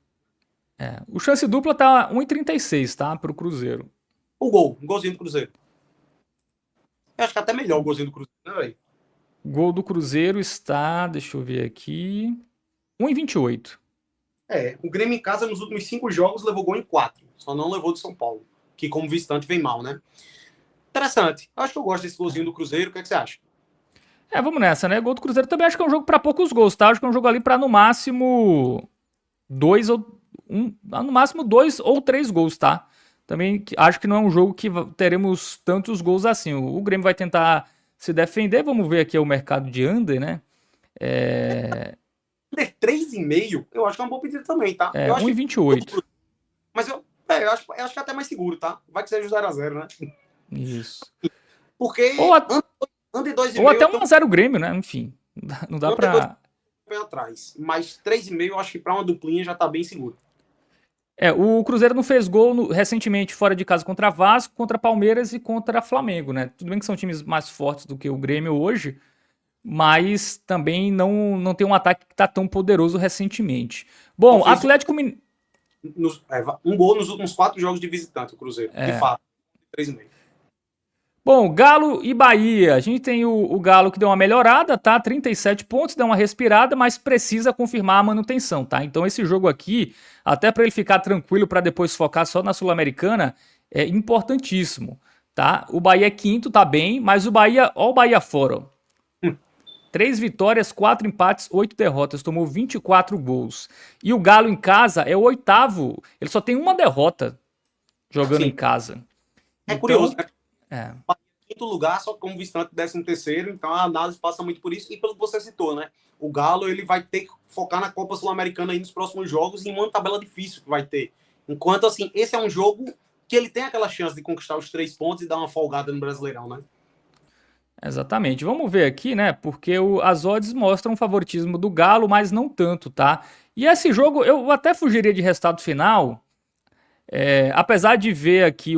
O chance dupla tá 1,36, tá? Pro Cruzeiro. O golzinho do Cruzeiro. Eu acho que é até melhor o golzinho do Cruzeiro, né, velho? Gol do Cruzeiro está, deixa eu ver aqui, 1,28. O Grêmio em casa nos últimos 5 jogos levou gol em 4. Só não levou do São Paulo, que como visitante vem mal, né? Interessante. Acho que eu gosto desse golzinho do Cruzeiro. O que é que você acha? Vamos nessa, né? Gol do Cruzeiro também acho que é um jogo para poucos gols, tá? Acho que é um jogo ali para no máximo 2 ou no máximo 2 ou 3 gols, tá? Também acho que não é um jogo que teremos tantos gols assim. O Grêmio vai tentar se defender. Vamos ver aqui o mercado de under, né? Under 3,5, eu acho que é uma boa pedida também, tá? É Eu acho que 1,28. mas eu acho que é até mais seguro, tá? Vai que seja 0x0, né? Isso. Porque Ou, a- under ou 2,5 até eu tenho 1x0 Grêmio, né? Enfim, não dá under 2 pra... um pé atrás. Mas 3,5 eu acho que para uma duplinha já tá bem seguro. O Cruzeiro não fez gol recentemente fora de casa contra Vasco, contra Palmeiras e contra Flamengo, né? Tudo bem que são times mais fortes do que o Grêmio hoje, mas também não tem um ataque que tá tão poderoso recentemente. Bom, Não fez Atlético Mineiro... um gol nos últimos 4 jogos de visitante, o Cruzeiro. De fato, 3,5. Bom, Galo e Bahia. A gente tem o Galo que deu uma melhorada, tá? 37 pontos, deu uma respirada, mas precisa confirmar a manutenção, tá? Então esse jogo aqui, até para ele ficar tranquilo para depois focar só na Sul-Americana, é importantíssimo, tá? O Bahia é quinto, tá bem, mas ó o Bahia fora, ó. 3 vitórias, 4 empates, 8 derrotas, tomou 24 gols. E o Galo em casa é o oitavo, ele só tem uma derrota jogando em Sim. casa. É Então, curioso, né? é, Quinto lugar, só como visitante 13º, então a análise passa muito por isso, e pelo que você citou, né? O Galo ele vai ter que focar na Copa Sul-Americana aí nos próximos jogos, em uma tabela difícil que vai ter. Enquanto, assim, esse é um jogo que ele tem aquela chance de conquistar os 3 pontos e dar uma folgada no Brasileirão, né? exatamente. Vamos ver aqui, né? Porque as odds mostram o favoritismo do Galo, mas não tanto, tá? E esse jogo, eu até fugiria de resultado final, apesar de ver aqui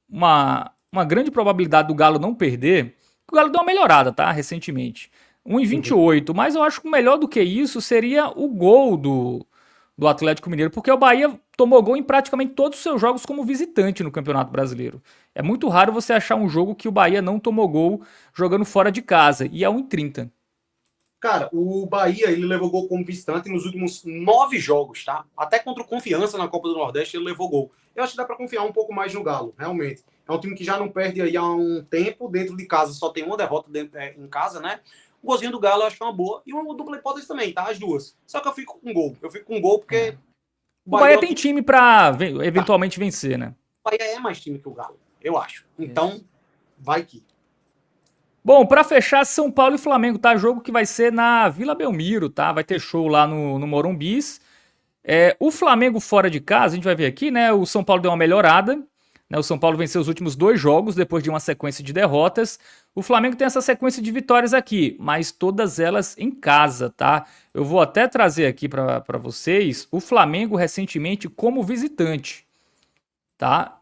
uma grande probabilidade do Galo não perder, o Galo deu uma melhorada, tá? Recentemente. 1,28, mas eu acho que melhor do que isso seria o gol do Atlético Mineiro, porque o Bahia tomou gol em praticamente todos os seus jogos como visitante no Campeonato Brasileiro. É muito raro você achar um jogo que o Bahia não tomou gol jogando fora de casa, e é 1,30. Cara, o Bahia, ele levou gol como visitante nos últimos 9 jogos, tá? Até contra o Confiança na Copa do Nordeste, ele levou gol. Eu acho que dá para confiar um pouco mais no Galo, realmente. É um time que já não perde aí há um tempo, dentro de casa só tem uma derrota em casa, né? O golzinho do Galo eu acho que é uma boa. E uma dupla hipótese também, tá? As duas. Só que eu fico com gol. Eu fico com gol porque O Bahia é tem time pra eventualmente vencer, né? O Bahia é mais time que o Galo, eu acho. Então, vai que. Bom, pra fechar, São Paulo e Flamengo, tá? Jogo que vai ser na Vila Belmiro, tá? Vai ter show lá no Morumbis. O Flamengo fora de casa, a gente vai ver aqui, né? O São Paulo deu uma melhorada, né? O São Paulo venceu os últimos 2 jogos depois de uma sequência de derrotas. O Flamengo tem essa sequência de vitórias aqui, mas todas elas em casa, tá? Eu vou até trazer aqui pra vocês o Flamengo recentemente como visitante, tá?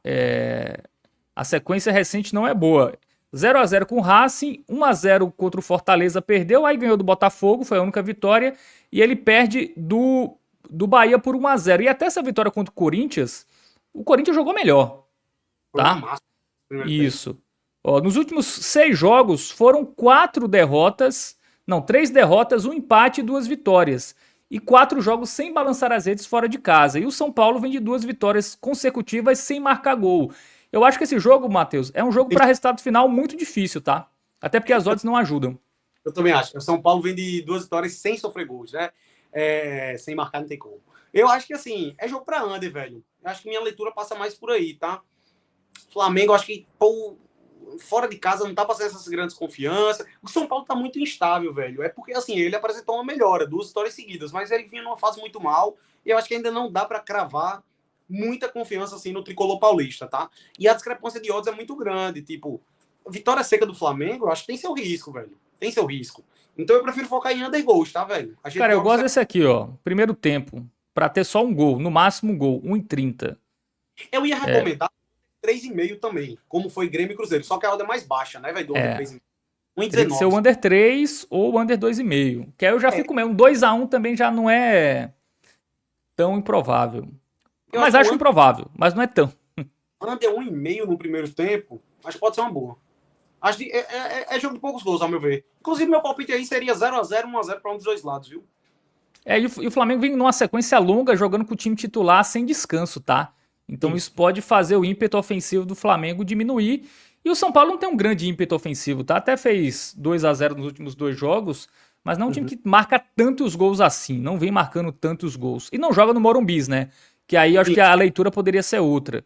A sequência recente não é boa. 0x0 com o Racing, 1x0 contra o Fortaleza, perdeu, aí ganhou do Botafogo, foi a única vitória, e ele perde do Bahia por 1x0. E até essa vitória contra o Corinthians jogou melhor, tá? Massa, Isso. Ó, nos últimos 6 jogos foram 4 derrotas, não, 3 derrotas, 1 empate e 2 vitórias. E 4 jogos sem balançar as redes fora de casa. E o São Paulo vem de 2 vitórias consecutivas sem marcar gol. Eu acho que esse jogo, Matheus, é um jogo para resultado final muito difícil, tá? Até porque as odds não ajudam. Eu também acho. O São Paulo vem de 2 vitórias sem sofrer gols, né? Sem marcar não tem como. Eu acho que, assim, é jogo pra under, velho. Eu acho que minha leitura passa mais por aí, tá? Flamengo, eu acho que, fora de casa não tá passando essas grandes confianças. O São Paulo tá muito instável, velho. É porque, assim, ele apresentou uma melhora, 2 vitórias seguidas, mas ele vinha numa fase muito mal e eu acho que ainda não dá pra cravar muita confiança, assim, no tricolor paulista, tá? E a discrepância de odds é muito grande. Tipo, vitória seca do Flamengo, eu acho que tem seu risco, velho. Tem seu risco. Então eu prefiro focar em under goals, tá, velho? Cara, eu gosto desse aqui, ó. Primeiro tempo, pra ter só um gol, no máximo um gol, 1,30. Eu ia recomendar 3,5 também, como foi Grêmio e Cruzeiro. Só que a odd é mais baixa, né, velho? Do under 3,5. Teria que ser o under 3 ou o under 2,5. Que aí eu já fico mesmo. 2x1 também já não é tão improvável. Mas acho improvável, mas não é tão. Under 1,5 no primeiro tempo, acho que pode ser uma boa. Acho que é jogo de poucos gols, ao meu ver. Inclusive, meu palpite aí seria 0x0, 1x0 para um dos dois lados, viu? E o Flamengo vem numa sequência longa jogando com o time titular sem descanso, tá? Então isso pode fazer o ímpeto ofensivo do Flamengo diminuir. E o São Paulo não tem um grande ímpeto ofensivo, tá? Até fez 2x0 nos últimos 2 jogos, mas não é um time que marca tantos gols assim, não vem marcando tantos gols. E não joga no Morumbis, né? que aí eu acho que a leitura poderia ser outra.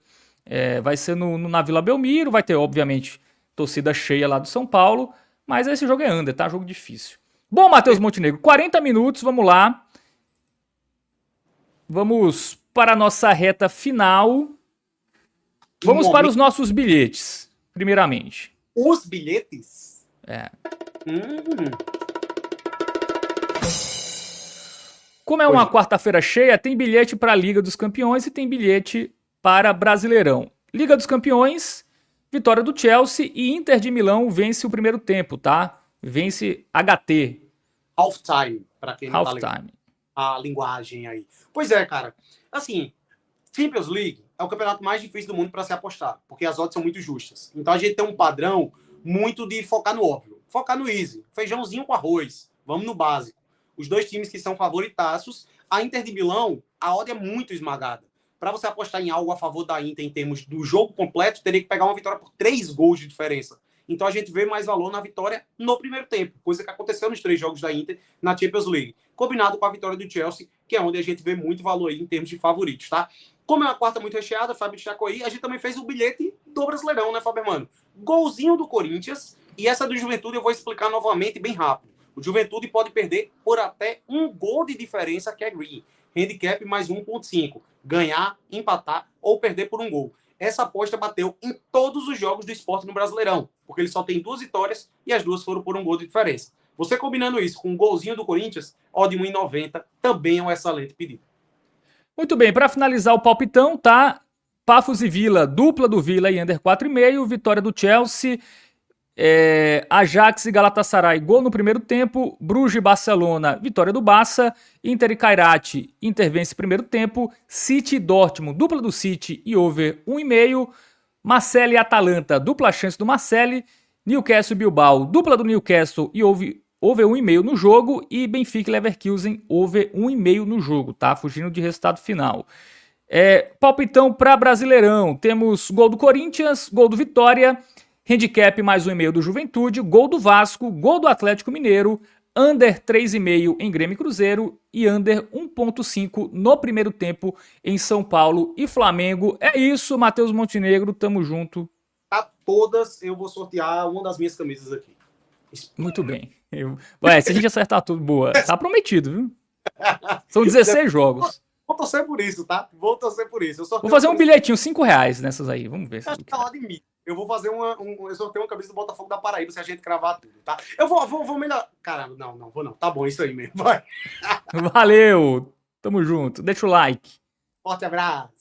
Vai ser na Vila Belmiro, vai ter, obviamente, torcida cheia lá do São Paulo, mas esse jogo é under, tá? Jogo difícil. Bom, Matheus Montenegro, 40 minutos, vamos lá. Vamos para a nossa reta final. Vamos para os nossos bilhetes, primeiramente. Os bilhetes? É. Como é uma quarta-feira cheia, tem bilhete para a Liga dos Campeões e tem bilhete para Brasileirão. Liga dos Campeões, vitória do Chelsea e Inter de Milão vence o primeiro tempo, tá? Vence HT. Halftime, para quem não tá ligado. A linguagem aí. Pois é, cara. Assim, Champions League é o campeonato mais difícil do mundo para se apostar, porque as odds são muito justas. Então a gente tem um padrão muito de focar no óbvio. Focar no easy. Feijãozinho com arroz. Vamos no básico. Os dois times que são favoritaços, a Inter de Milão, a odd é muito esmagada. Para você apostar em algo a favor da Inter em termos do jogo completo, teria que pegar uma vitória por 3 gols de diferença. Então a gente vê mais valor na vitória no primeiro tempo, coisa que aconteceu nos 3 jogos da Inter na Champions League, combinado com a vitória do Chelsea, que é onde a gente vê muito valor aí em termos de favoritos, tá? Como é uma quarta muito recheada, Fábio destacou aí, a gente também fez o bilhete do Brasileirão, né, Fábio, mano? Golzinho do Corinthians, e essa do Juventude eu vou explicar novamente bem rápido. O Juventude pode perder por até 1 gol de diferença, que é green. Handicap mais 1.5. Ganhar, empatar ou perder por 1 gol. Essa aposta bateu em todos os jogos do Sport no Brasileirão, porque ele só tem 2 vitórias e as 2 foram por 1 gol de diferença. Você combinando isso com um golzinho do Corinthians, odd 1,90 também é um excelente pedido. Muito bem, para finalizar o palpitão, tá? Pafos e Vila, dupla do Vila e under 4,5, vitória do Chelsea, Ajax e Galatasaray, gol no primeiro tempo, Bruges e Barcelona, vitória do Barça, Inter e Kairat, Inter vence primeiro tempo, City e Dortmund, dupla do City e over 1,5, Marseille e Atalanta, dupla chance do Marseille, Newcastle e Bilbao, dupla do Newcastle e over 1,5 no jogo, e Benfica e Leverkusen, over 1,5 no jogo, tá? Fugindo de resultado final. Palpitão para Brasileirão, temos gol do Corinthians, gol do Vitória, handicap mais 1,5 do Juventude, gol do Vasco, gol do Atlético Mineiro, under 3,5 em Grêmio e Cruzeiro e under 1,5 no primeiro tempo em São Paulo e Flamengo. É isso, Matheus Montenegro, tamo junto. Tá todas, eu vou sortear uma das minhas camisas aqui. Muito bem. Se a gente acertar tudo, boa. Tá prometido, viu? São 16 jogos. Vou torcer por isso, tá? Vou torcer por isso. Vou fazer um bilhetinho, R$5 nessas aí. Vamos ver. Acho que tá lá de mim. Eu vou fazer eu sorteio uma camisa do Botafogo da Paraíba se a gente cravar tudo, tá? Eu vou melhor. Caramba, não vou não. Tá bom, isso aí mesmo. Vai. Valeu. Tamo junto. Deixa o like. Forte abraço.